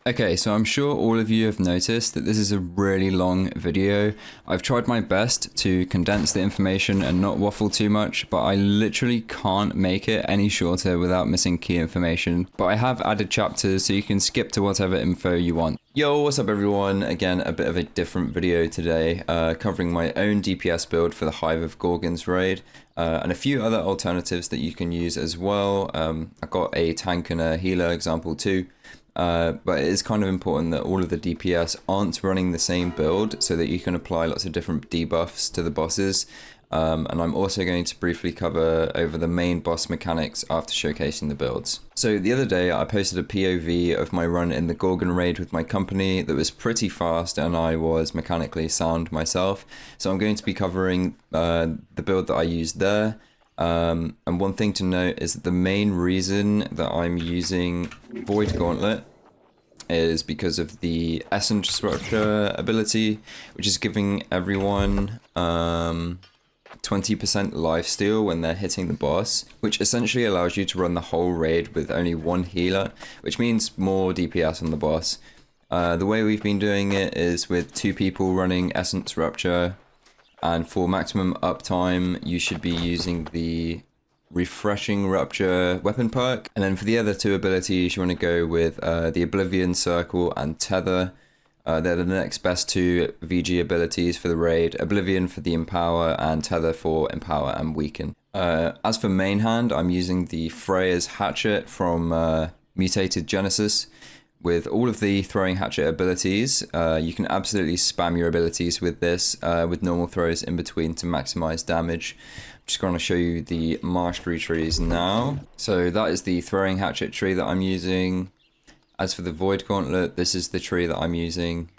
Okay, so I'm sure all of you have noticed that this is a really long video. I've tried my best to condense the information and not waffle too much, but I literally can't make it any shorter without missing key information. But I have added chapters so you can skip to whatever info you want. Yo, what's up everyone? Again, a bit of a different video today, covering my own DPS build for the Hive of Gorgons raid, and a few other alternatives that you can use as well. I've got a tank and a healer example too. But it is kind of important that all of the DPS aren't running the same build so that you can apply lots of different debuffs to the bosses. And I'm also going to briefly cover over the main boss mechanics after showcasing the builds. So the other day I posted a POV of my run in the Gorgon raid with my company that was pretty fast and I was mechanically sound myself. So I'm going to be covering the build that I used there. And one thing to note is that the main reason that I'm using Void Gauntlet is because of the Essence Rupture ability, which is giving everyone 20% lifesteal when they're hitting the boss, which essentially allows you to run the whole raid with only one healer, which means more DPS on the boss. The way we've been doing it is with 2 people running Essence Rupture. And for maximum uptime, you should be using the Refreshing Rupture weapon perk. And then for the other 2 abilities, you want to go with the Oblivion Circle and Tether. They're the next best 2 VG abilities for the raid. Oblivion for the Empower and Tether for Empower and Weaken. As for main hand, I'm using the Freya's Hatchet from Mutated Genesis. With all of the throwing hatchet abilities, you can absolutely spam your abilities with this, with normal throws in between to maximize damage. I'm just going to show you the mastery trees now. So that is the throwing hatchet tree that I'm using. As for the Void Gauntlet, this is the tree that I'm using.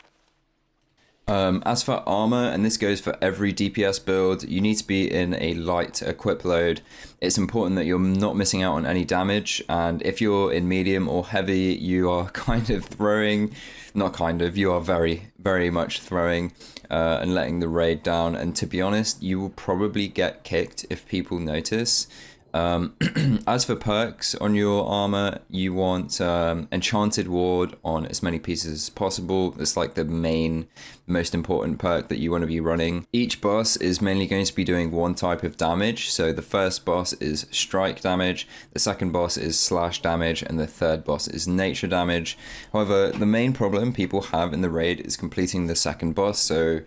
As for armor, and this goes for every DPS build, you need to be in a light equip load. It's important that you're not missing out on any damage, and if you're in medium or heavy, you are kind of throwing, not kind of, you are very, very much throwing and letting the raid down. And to be honest, you will probably get kicked if people notice. As for perks on your armor, you want Enchanted Ward on as many pieces as possible. That's like the main, most important perk that you want to be running. Each boss is mainly going to be doing one type of damage. So the first boss is strike damage, the second boss is slash damage, and the third boss is nature damage. However, the main problem people have in the raid is completing the second boss. So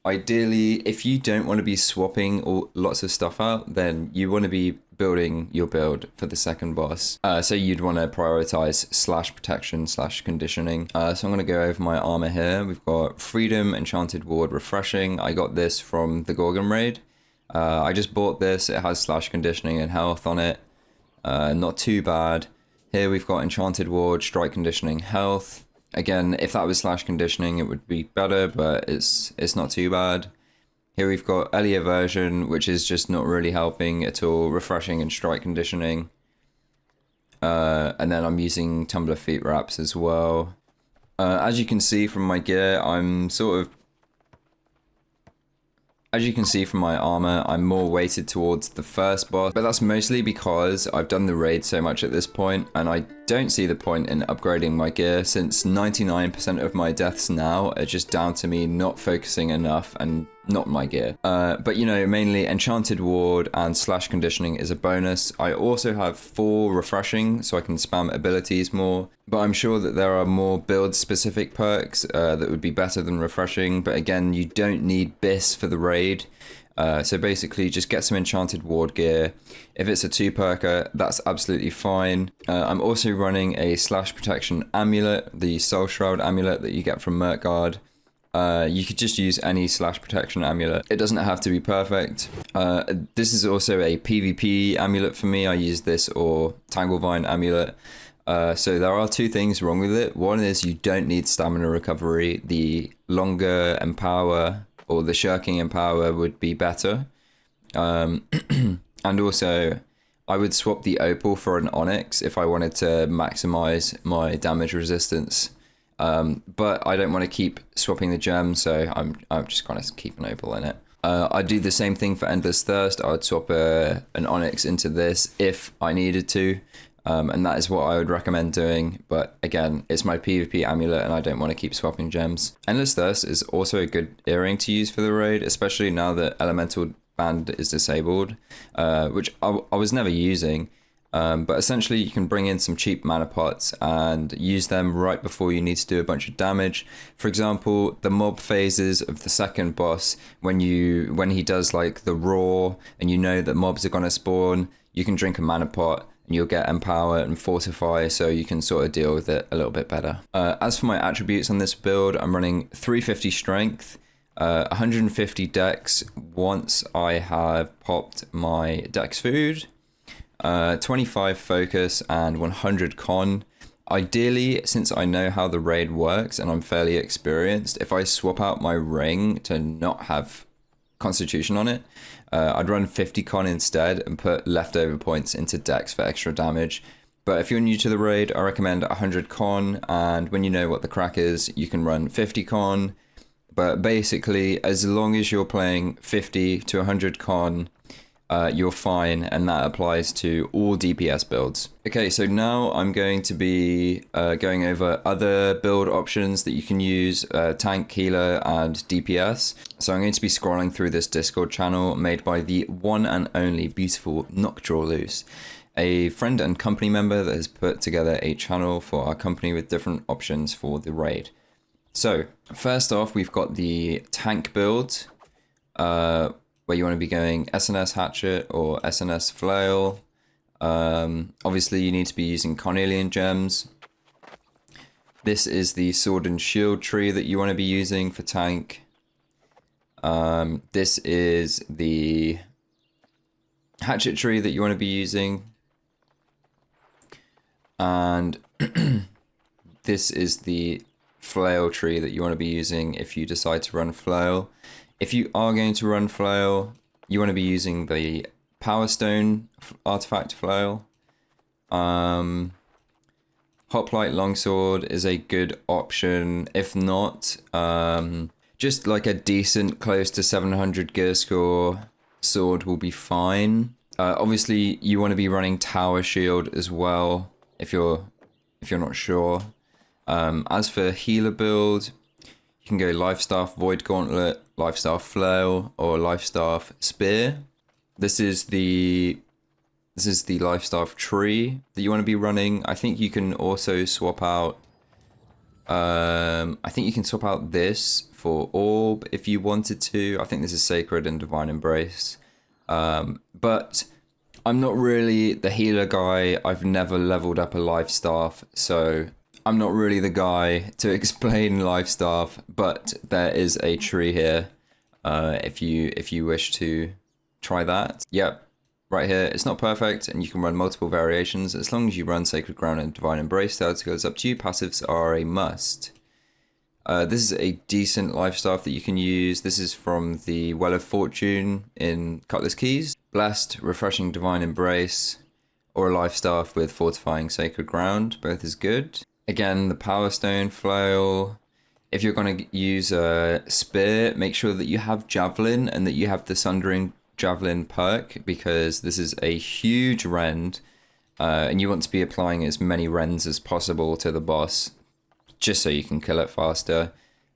ideally, if you don't want to be swapping lots of stuff out, then you want to be building your build for the second boss. So you'd want to prioritize slash protection slash conditioning. So I'm going to go over my armor here. We've got Freedom, Enchanted Ward, Refreshing. I got this from the Gorgon raid. I just bought this. It has slash conditioning and health on it. Not too bad. Here we've got Enchanted Ward, Strike Conditioning, Health. Again, if that was slash conditioning, it would be better, but it's not too bad. Here we've got Early Aversion, which is just not really helping at all. Refreshing and Strike Conditioning. And then I'm using Tumbler Feet Wraps as well. As you can see from my gear, As you can see from my armor, I'm more weighted towards the first boss, but that's mostly because I've done the raid so much at this point, and I don't see the point in upgrading my gear since 99% of my deaths now are just down to me not focusing enough and not my gear. But you know, mainly Enchanted Ward and slash conditioning is a bonus. I also have 4 refreshing so I can spam abilities more, but I'm sure that there are more build specific perks that would be better than refreshing, but again, you don't need BIS for the raid. So basically just get some Enchanted Ward gear. If it's a 2-perker, that's absolutely fine. I'm also running a slash protection amulet, the Soul Shroud amulet that you get from Merkguard. You could just use any slash protection amulet. It doesn't have to be perfect. This is also a PvP amulet for me. I use this or Tanglevine amulet. So there are 2 things wrong with it. One is you don't need stamina recovery. The longer Empower or the shirking Empower would be better. And also, I would swap the Opal for an Onyx if I wanted to maximize my damage resistance. But I don't want to keep swapping the gems, so I'm just going to keep an Opal in it. I'd do the same thing for Endless Thirst. I would swap an Onyx into this if I needed to. And that is what I would recommend doing. But again, it's my PvP amulet and I don't want to keep swapping gems. Endless Thirst is also a good earring to use for the raid, especially now that Elemental Band is disabled, which I was never using. But essentially you can bring in some cheap mana pots and use them right before you need to do a bunch of damage. For example, the mob phases of the second boss, when he does like the roar and you know that mobs are going to spawn, you can drink a mana pot and you'll get Empower and Fortify, so you can sort of deal with it a little bit better. As for my attributes on this build, I'm running 350 strength, 150 dex once I have popped my dex food, 25 focus and 100 con. Ideally, since I know how the raid works and I'm fairly experienced, if I swap out my ring to not have constitution on it, I'd run 50 con instead and put leftover points into dex for extra damage. But if you're new to the raid, I recommend 100 con, and when you know what the crack is, you can run 50 con. But basically, as long as you're playing 50 to 100 con, you're fine, and that applies to all DPS builds. Okay, so now I'm going to be going over other build options that you can use, tank, healer, and DPS. So I'm going to be scrolling through this Discord channel made by the one and only beautiful Noctral Loose, a friend and company member that has put together a channel for our company with different options for the raid. So first off, we've got the tank build, where you want to be going SNS Hatchet or SNS Flail. Obviously you need to be using Carnelian gems. This is the Sword and Shield tree that you want to be using for tank. This is the Hatchet tree that you want to be using. And this is the Flail tree that you want to be using if you decide to run Flail. If you are going to run Flail, you want to be using the Power Stone artifact Flail. Hoplite Longsword is a good option. If not, just like a decent close to 700 gear score sword will be fine. Obviously, you want to be running Tower Shield as well if you're not sure. As for healer build, you can go Lifestaff Void Gauntlet, Lifestaff Flail, or Lifestaff Spear. This is the Lifestaff tree that you want to be running. I think you can also swap out. I think you can swap out this for Orb if you wanted to. I think this is Sacred and Divine Embrace. But I'm not really the healer guy. I've never leveled up a Lifestaff, so I'm not really the guy to explain Lifestaff, but there is a tree here if you wish to try that. Yep, right here. It's not perfect, and you can run multiple variations. As long as you run Sacred Ground and Divine Embrace, that goes up to you. Passives are a must. This is a decent Lifestaff that you can use. This is from the Well of Fortune in Cutlass Keys. Blessed, Refreshing Divine Embrace, or a Lifestaff with Fortifying Sacred Ground. Both is good. Again, the Power Stone Flail. If you're going to use a Spear, make sure that you have Javelin and that you have the Sundering Javelin perk, because this is a huge rend, and you want to be applying as many rends as possible to the boss, just so you can kill it faster.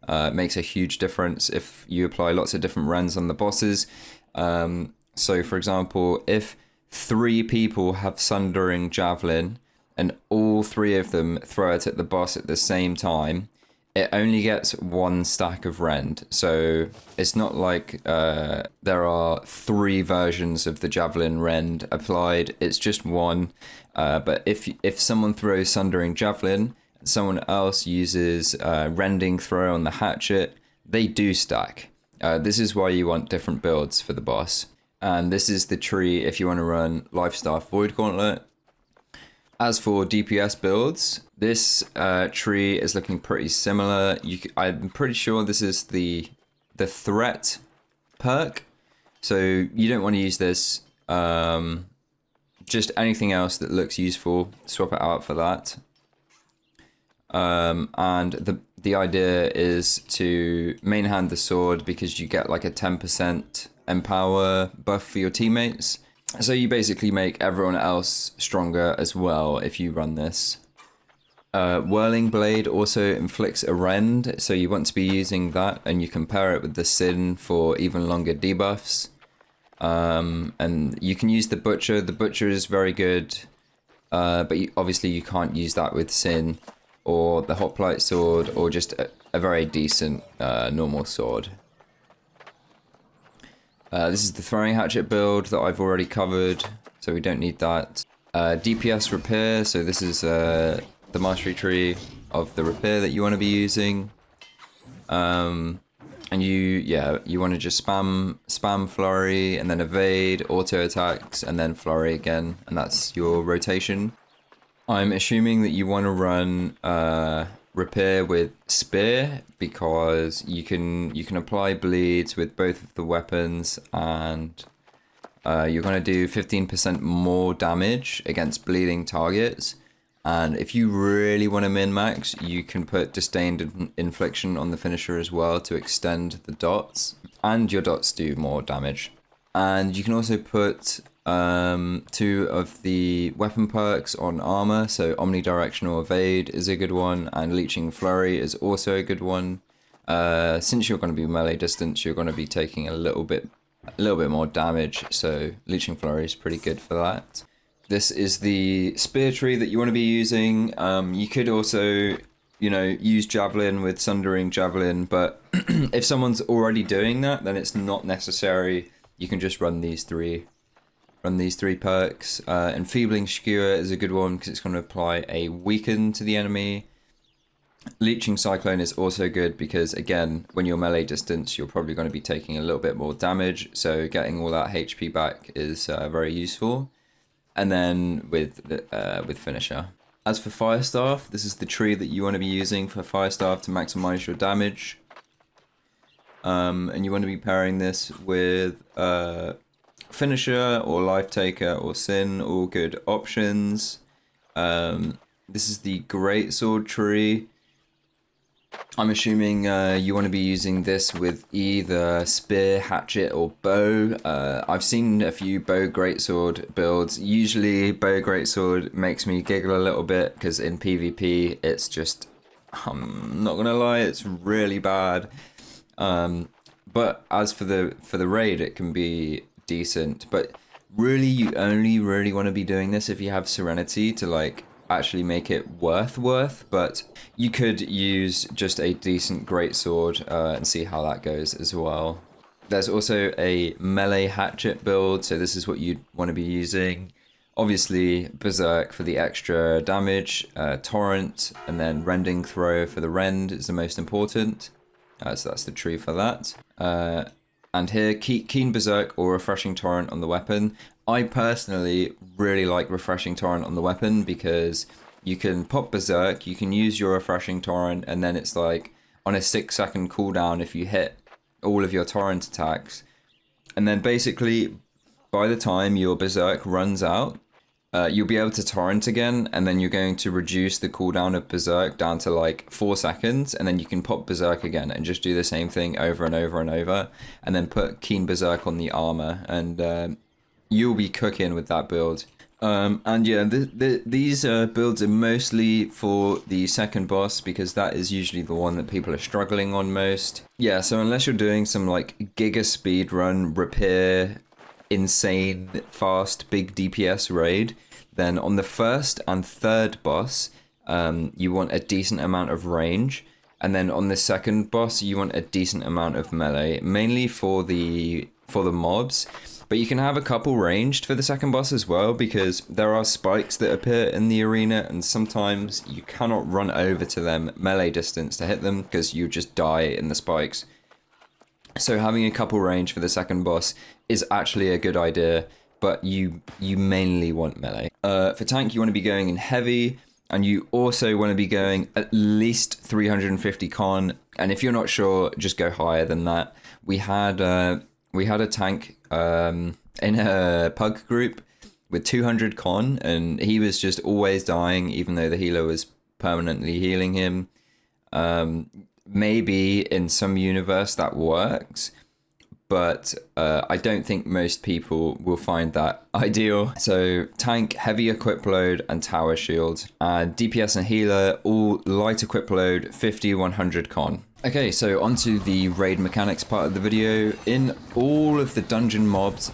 It makes a huge difference if you apply lots of different rends on the bosses. So for example, if 3 people have Sundering Javelin, and all 3 of them throw it at the boss at the same time, it only gets 1 stack of rend. So it's not like there are 3 versions of the Javelin rend applied, it's just 1. But if someone throws Sundering Javelin, and someone else uses Rending Throw on the Hatchet, they do stack. This is why you want different builds for the boss. And this is the tree if you want to run Lifestaff Void Gauntlet. As for DPS builds, this tree is looking pretty similar. I'm pretty sure this is the threat perk, so you don't want to use this. Just anything else that looks useful, swap it out for that. And the idea is to main hand the sword because you get like a 10% empower buff for your teammates. So you basically make everyone else stronger as well if you run this. Whirling Blade also inflicts a rend, so you want to be using that, and you can pair it with the Sin for even longer debuffs. And you can use the Butcher. The Butcher is very good, but obviously you can't use that with Sin, or the Hoplite Sword, or just a very decent normal sword. This is the Throwing Hatchet build that I've already covered, so we don't need that. DPS Repair, so this is the mastery tree of the repair that you want to be using. And you want to just spam flurry and then evade, auto attacks, and then flurry again, and that's your rotation. I'm assuming that you want to run repair with spear, because you can apply bleeds with both of the weapons, and you're going to do 15% more damage against bleeding targets. And if you really want to min-max, you can put Disdained Infliction on the finisher as well to extend the dots. And your dots do more damage. And you can also put 2 of the weapon perks on armor. So Omnidirectional Evade is a good one, and Leeching Flurry is also a good one. Since you're going to be melee distance, you're going to be taking a little bit more damage. So Leeching Flurry is pretty good for that. This is the spear tree that you want to be using. You could also, use Javelin with Sundering Javelin, but if someone's already doing that, then it's not necessary. You can just run these three perks. Enfeebling Skewer is a good one because it's going to apply a weaken to the enemy. Leeching Cyclone is also good because, again, when you're melee distance, you're probably going to be taking a little bit more damage, so getting all that HP back is very useful. And then with finisher. As for Firestaff, this is the tree that you want to be using for Firestaff to maximize your damage. And you want to be pairing this with finisher or life taker or sin, all good options. This is the Great Sword tree. I'm assuming you want to be using this with either spear, hatchet, or bow. I've seen a few bow greatsword builds. Usually bow greatsword makes me giggle a little bit because in PvP it's just, I'm not gonna lie, it's really bad. But as for the raid, it can be decent. But really, you only really want to be doing this if you have Serenity to actually make it worth, but you could use just a decent greatsword and see how that goes as well. There's also a melee hatchet build, so this is what you'd want to be using. Obviously, Berserk for the extra damage, Torrent, and then Rending Throw for the rend is the most important. So that's the tree for that. And here, Keen Berserk or Refreshing Torrent on the weapon. I personally really like Refreshing Torrent on the weapon because you can pop Berserk, you can use your Refreshing Torrent, and then it's like on a 6-second cooldown if you hit all of your Torrent attacks. And then basically, by the time your Berserk runs out, you'll be able to Torrent again, and then you're going to reduce the cooldown of Berserk down to 4 seconds, and then you can pop Berserk again and just do the same thing over and over and over, and then put Keen Berserk on the armor, and you'll be cooking with that build. And yeah, these builds are mostly for the second boss because that is usually the one that people are struggling on most. Yeah, so unless you're doing some giga speed run, repair, insane fast big DPS raid, then on the first and third boss, you want a decent amount of range. And then on the second boss, you want a decent amount of melee, mainly for the mobs. But you can have a couple ranged for the second boss as well, because there are spikes that appear in the arena, and sometimes you cannot run over to them melee distance to hit them, because you just die in the spikes. So having a couple range for the second boss is actually a good idea, but you mainly want melee. For tank, you want to be going in heavy, and you also want to be going at least 350 con, and if you're not sure, just go higher than that. We had a tank in a pug group with 200 con, and he was just always dying even though the healer was permanently healing him. Maybe in some universe that works, but I don't think most people will find that ideal. So tank, heavy equip load, and tower shield. And DPS and healer, all light equip load, 50, 100 con. Okay, so onto the raid mechanics part of the video. In all of the dungeon mobs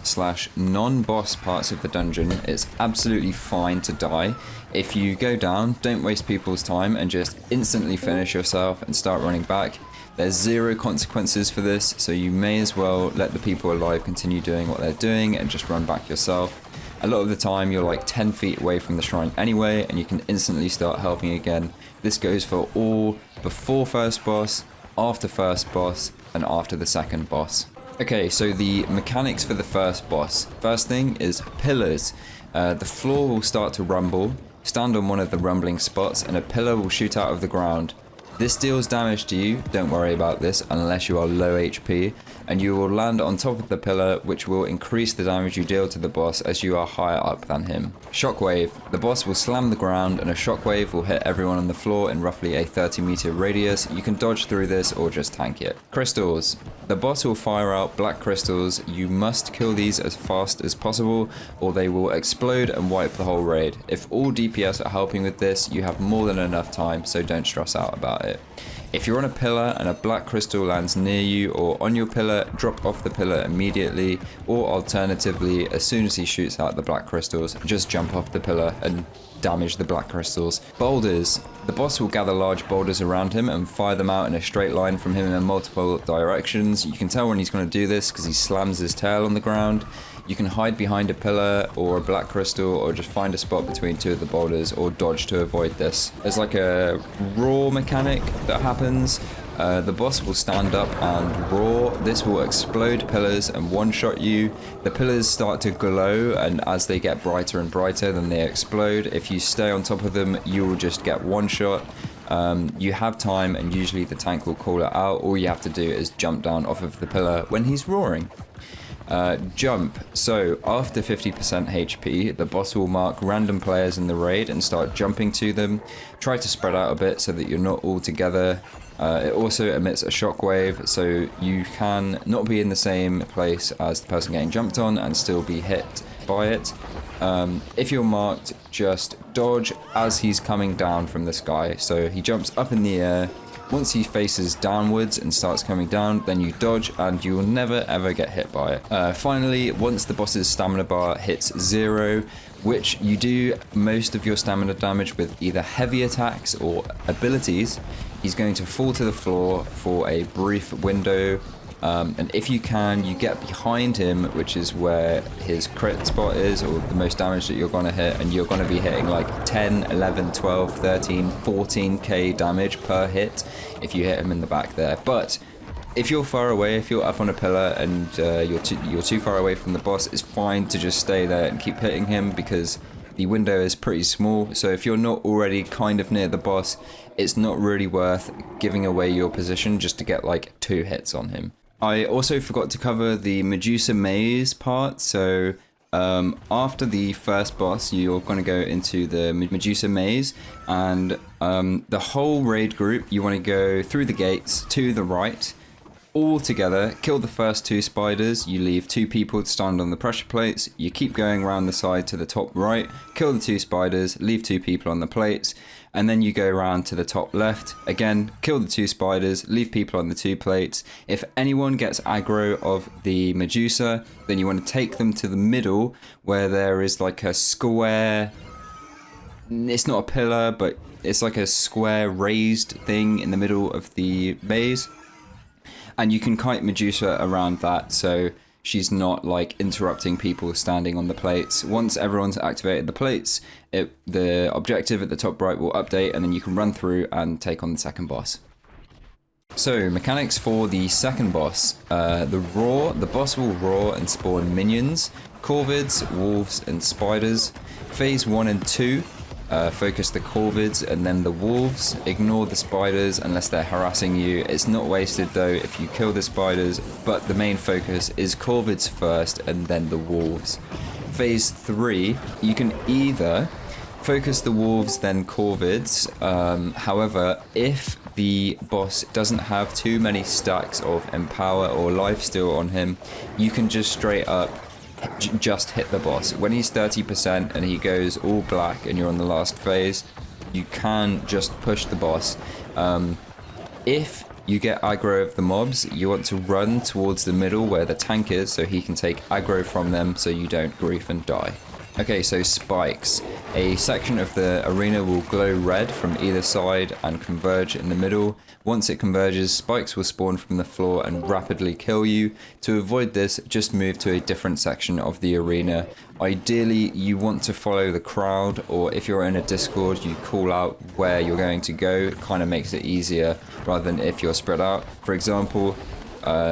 / non-boss parts of the dungeon, it's absolutely fine to die. If you go down, don't waste people's time and just instantly finish yourself and start running back. There's 0 consequences for this, so you may as well let the people alive continue doing what they're doing and just run back yourself. A lot of the time you're like 10 feet away from the shrine anyway, and you can instantly start helping again. This goes for all before first boss, after first boss, and after the second boss. Okay, so the mechanics for the first boss. First thing is pillars. The floor will start to rumble. Stand on one of the rumbling spots and a pillar will shoot out of the ground. This deals damage to you, don't worry about this unless you are low HP, and you will land on top of the pillar, which will increase the damage you deal to the boss as you are higher up than him. Shockwave. The boss will slam the ground and a shockwave will hit everyone on the floor in roughly a 30-meter radius. You can dodge through this or just tank it. Crystals. The boss will fire out black crystals. You must kill these as fast as possible or they will explode and wipe the whole raid. If all DPS are helping with this, you have more than enough time, so don't stress out about it. If you're on a pillar and a black crystal lands near you or on your pillar, drop off the pillar immediately, or alternatively, as soon as he shoots out the black crystals, just jump off the pillar and damage the black crystals. Boulders. The boss will gather large boulders around him and fire them out in a straight line from him in multiple directions. You can tell when he's going to do this because he slams his tail on the ground. You can hide behind a pillar or a black crystal or just find a spot between 2 of the boulders or dodge to avoid this. There's like a roar mechanic that happens. The boss will stand up and roar. This will explode pillars and one-shot you. The pillars start to glow, and as they get brighter and brighter, then they explode. If you stay on top of them, you will just get one shot. You have time, and usually the tank will call it out. All you have to do is jump down off of the pillar when he's roaring. Jump. So after 50% HP, the boss will mark random players in the raid and start jumping to them. Try to spread out a bit so that you're not all together. It also emits a shockwave, so you can not be in the same place as the person getting jumped on and still be hit by it. If you're marked, just dodge as he's coming down from the sky. So he jumps up in the air. Once he faces downwards and starts coming down, then you dodge and you will never ever get hit by it. Finally, once the boss's stamina bar hits 0, which you do most of your stamina damage with either heavy attacks or abilities, he's going to fall to the floor for a brief window. And if you can, you get behind him, which is where his crit spot is, or the most damage that you're going to hit, and you're going to be hitting like 10, 11, 12, 13, 14k damage per hit if you hit him in the back there. But if you're far away, if you're up on a pillar and you're too far away from the boss, it's fine to just stay there and keep hitting him because the window is pretty small. So if you're not already kind of near the boss, it's not really worth giving away your position just to get like 2 hits on him. I also forgot to cover the Medusa maze part, so after the first boss you're going to go into the Medusa maze, and the whole raid group, you want to go through the gates to the right, all together, kill the first 2 spiders, you leave 2 people to stand on the pressure plates, you keep going around the side to the top right, kill the 2 spiders, leave 2 people on the plates, and then you go around to the top left, again, kill the 2 spiders, leave people on the 2 plates. If anyone gets aggro of the Medusa, then you want to take them to the middle where there is like a square, it's not a pillar, but it's like a square raised thing in the middle of the maze. And you can kite Medusa around that so she's not like interrupting people standing on the plates. Once everyone's activated the plates, the objective at the top right will update, and then you can run through and take on the second boss. So mechanics for the second boss. The boss will roar and spawn minions, corvids, wolves and spiders. Phase 1 and 2. Focus the corvids and then the wolves. Ignore the spiders unless they're harassing you. It's not wasted though if you kill the spiders, but the main focus is corvids first and then the wolves. Phase 3, you can either Focus the wolves, then corvids. However, if the boss doesn't have too many stacks of empower or lifesteal on him, you can just straight up just hit the boss. When he's 30% and he goes all black and you're on the last phase, you can just push the boss. If you get aggro of the mobs, you want to run towards the middle where the tank is so he can take aggro from them so you don't grief and die. Okay, so spikes. A section of the arena will glow red from either side and converge in the middle. Once it converges, spikes will spawn from the floor and rapidly kill you. To avoid this, just move to a different section of the arena. Ideally, you want to follow the crowd, or if you're in a Discord, you call out where you're going to go. It kind of makes it easier rather than if you're spread out. For example,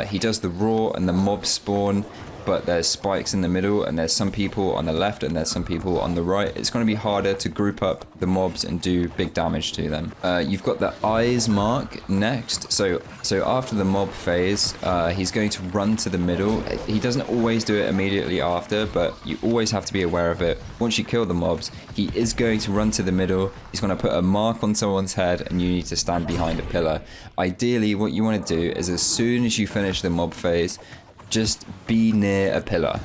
he does the roar and the mobs spawn, but there's spikes in the middle and there's some people on the left and there's some people on the right. It's going to be harder to group up the mobs and do big damage to them. You've got the eyes mark next. So after the mob phase, he's going to run to the middle. He doesn't always do it immediately after, but you always have to be aware of it. Once you kill the mobs, he is going to run to the middle. He's going to put a mark on someone's head and you need to stand behind a pillar. Ideally, what you want to do is as soon as you finish the mob phase, just be near a pillar.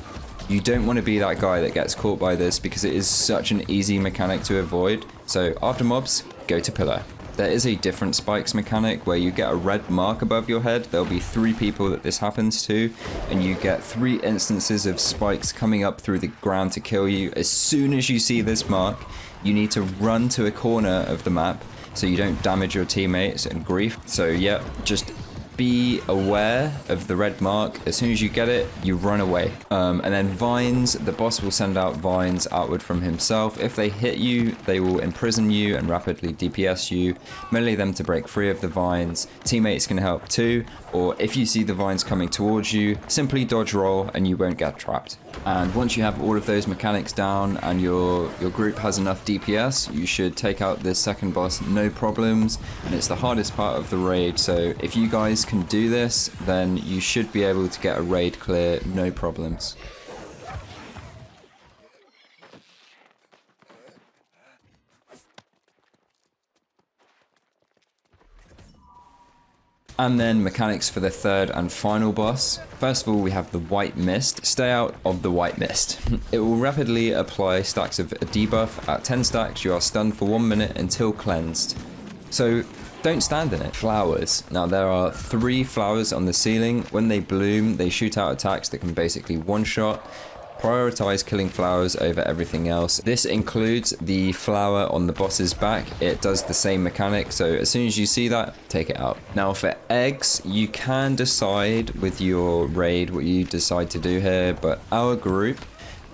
You don't want to be that guy that gets caught by this because it is such an easy mechanic to avoid. So after mobs, go to pillar. There is a different spikes mechanic where you get a red mark above your head. There'll be 3 people that this happens to, and you get 3 instances of spikes coming up through the ground to kill you. As soon as you see this mark, you need to run to a corner of the map so you don't damage your teammates and grief. So yeah, just be aware of the red mark. As soon as you get it, you run away. And then vines, the boss will send out vines outward from himself. If they hit you, they will imprison you and rapidly DPS you. Melee them to break free of the vines. Teammates can help too, or if you see the vines coming towards you, simply dodge roll and you won't get trapped. And once you have all of those mechanics down and your group has enough DPS, you should take out this second boss no problems, and it's the hardest part of the raid. So if you guys can do this, then you should be able to get a raid clear no problems. And then mechanics for the third and final boss. First of all, we have the white mist. Stay out of the white mist. It will rapidly apply stacks of a debuff. At 10 stacks, you are stunned for 1 minute until cleansed. So don't stand in it. Flowers. Now there are 3 flowers on the ceiling. When they bloom, they shoot out attacks that can basically one-shot. Prioritize killing flowers over everything else. This includes the flower on the boss's back. It does the same mechanic, so as soon as you see that, take it out. Now for eggs, you can decide with your raid what you decide to do here, but our group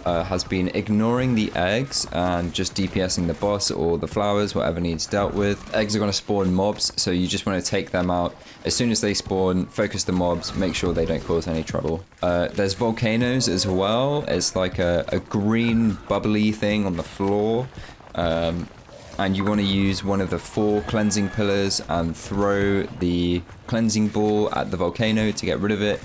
has been ignoring the eggs and just DPSing the boss or the flowers, whatever needs dealt with. Eggs are going to spawn mobs, so you just want to take them out. As soon as they spawn, focus the mobs, make sure they don't cause any trouble. There's volcanoes as well. It's like a green bubbly thing on the floor. And you want to use one of the 4 cleansing pillars and throw the cleansing ball at the volcano to get rid of it.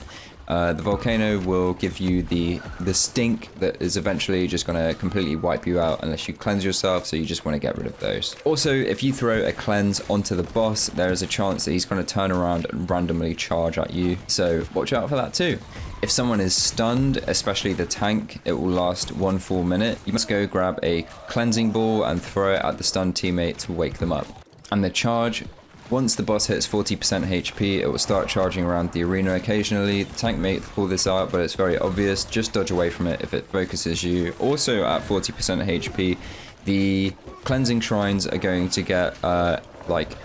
The volcano will give you the stink that is eventually just going to completely wipe you out unless you cleanse yourself, so you just want to get rid of those. Also, if you throw a cleanse onto the boss, there is a chance that he's going to turn around and randomly charge at you, so watch out for that too. If someone is stunned, especially the tank, it will last 1 full minute. You must go grab a cleansing ball and throw it at the stunned teammate to wake them up. And the charge, once the boss hits 40% HP, it will start charging around the arena occasionally. The tank may pull this out, but it's very obvious. Just dodge away from it if it focuses you. Also at 40% HP, the cleansing shrines are going to get like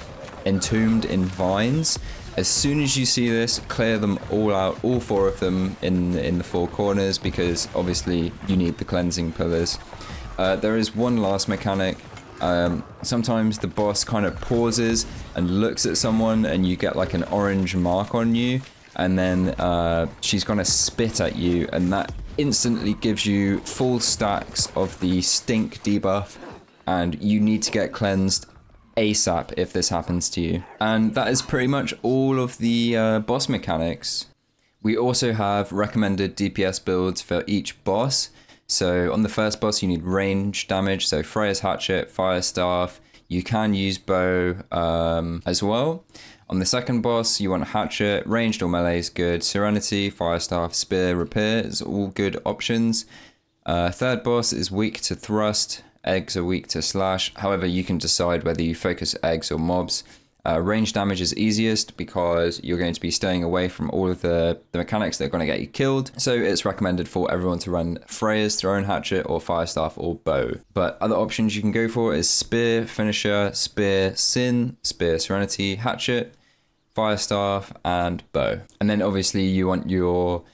entombed in vines. As soon as you see this, clear them all out, all 4 of them in the 4 corners, because obviously you need the cleansing pillars. There is one last mechanic. Sometimes the boss kind of pauses and looks at someone and you get like an orange mark on you, and then she's gonna spit at you, and that instantly gives you full stacks of the stink debuff, and you need to get cleansed ASAP if this happens to you. And that is pretty much all of the boss mechanics. We also have recommended DPS builds for each boss. So on the first boss, you need range damage. So Freya's Hatchet, Fire Staff. You can use bow as well. On the second boss, you want Hatchet, ranged or melee is good. Serenity, Fire Staff, Spear, Repair is all good options. Third boss is weak to thrust. Eggs are weak to slash. However, you can decide whether you focus eggs or mobs. Range damage is easiest because you're going to be staying away from all of the mechanics that are going to get you killed. So it's recommended for everyone to run Freya's Thrown Hatchet or Fire Staff or Bow. But other options you can go for is Spear, Finisher, Spear, Sin, Spear, Serenity, Hatchet, Fire Staff, and Bow. And then obviously you want your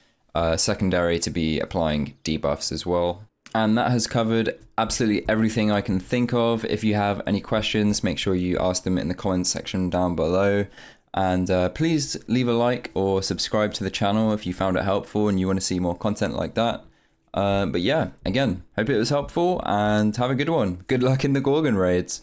secondary to be applying debuffs as well. And that has covered absolutely everything I can think of. If you have any questions, make sure you ask them in the comments section down below. And please leave a like or subscribe to the channel if you found it helpful and you want to see more content like that. But yeah, again, hope it was helpful and have a good one. Good luck in the Gorgon raids.